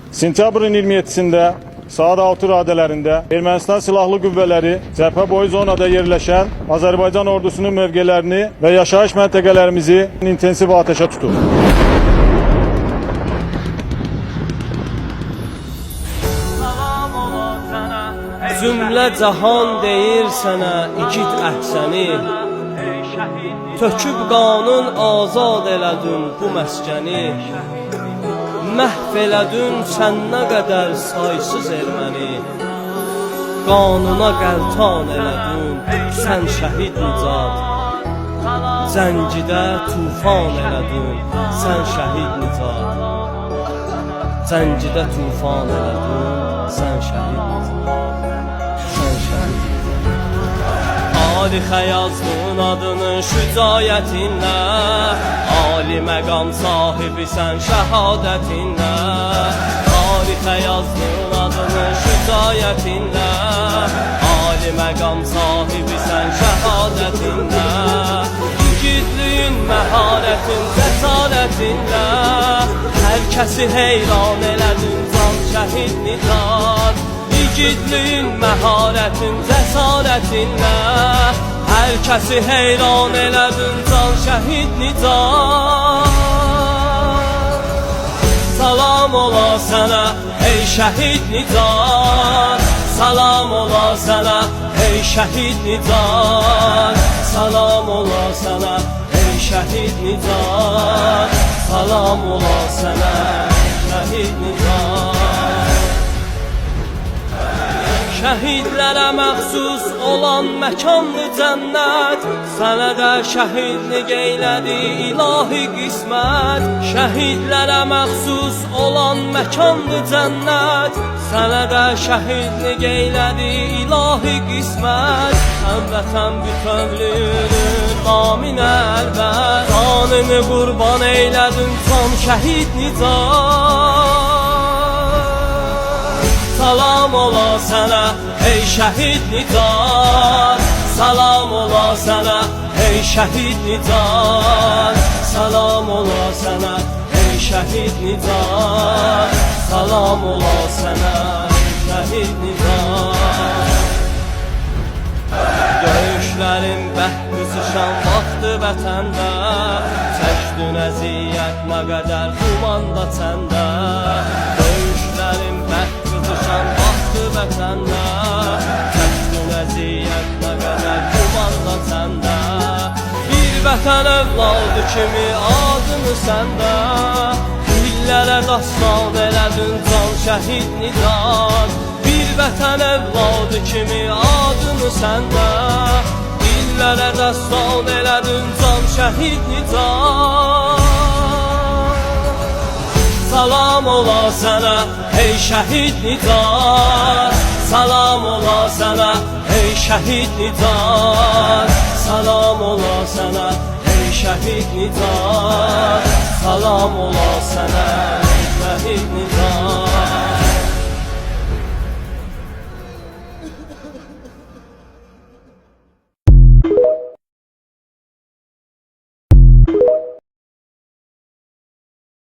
Sentyabrın 27-sində saat 6 radələrində Ermənistan Silahlı Qüvvələri cəbhə boyu zonada yerləşən Azərbaycan ordusunun mövqelərini və yaşayış məntəqələrimizi intensiv atəşə tutub. Cümlə cahan deyir sənə igid əhsəni, töküb qanun azad elədin bu məskəni. Məhv elədin sən nə qədər saysız erməni, qanuna qəltan elədin sən şəhid Nicat. Zəngidə tufan elədin sən şəhid Nicat. Zəngidə tufan elədin sən şəhid Nicat. Tarixə yazdın adını şücaətinlə, ali məqam sahibi sən şəhadətinlə. Tarixə yazdın adını şücaətinlə, ali məqam sahibi sən şəhadətinlə. İgidliyin, məharətin, cəsarətinlə hər kəsi heyran elədin can şəhid Nicat. İgidliyin, məharətin, cəsarətinlə hər kəsi heyran elədin can şəhid Nicat. Salam ola sənə ey şəhid Nicat, salam ola sənə ey şəhid Nicat. Salam ola sənə ey şəhid Nicat, salam ola sənə şəhid Nicat. Şəhidlərə məxsus olan məkanlı cənnət, sənə də şəhidlik eylədi ilahi qismət. Şəhidlərə məxsus olan məkanlı cənnət, sənə də şəhidlik eylədi ilahi qismət. Sən vətən bütövlüyünün naminə əlbət, canını qurban eylədin can şəhid Nicat. Salam ola sənə ey şəhid Nicat, salam ola sənə ey şəhid Nicat. Salam ola sənə ey şəhid Nicat, salam ola sənə şəhid Nicat. Döyüşlərin bəht qızışan vaxtı vətəndə, çəkdin əziyyət nə qədər dumanda səndə. Döyüşlərin bəht qızışan vaxtı vətəndə, çəkdin əziyyət nə qədər dumanda səndə. Bir vətən övladı kimi adını səndə, illərə dastan elədin can şəhid Nicat. Bir vətən övladı kimi adını səndə, illərə dastan elədin can şəhid Nicat. Salam ola sənə ey şəhid Nicat, salam ola sənə ey şəhid Nicat. Salam ola sənə ey şəhid Nicat, salam ola sənə ey şəhid Nicat.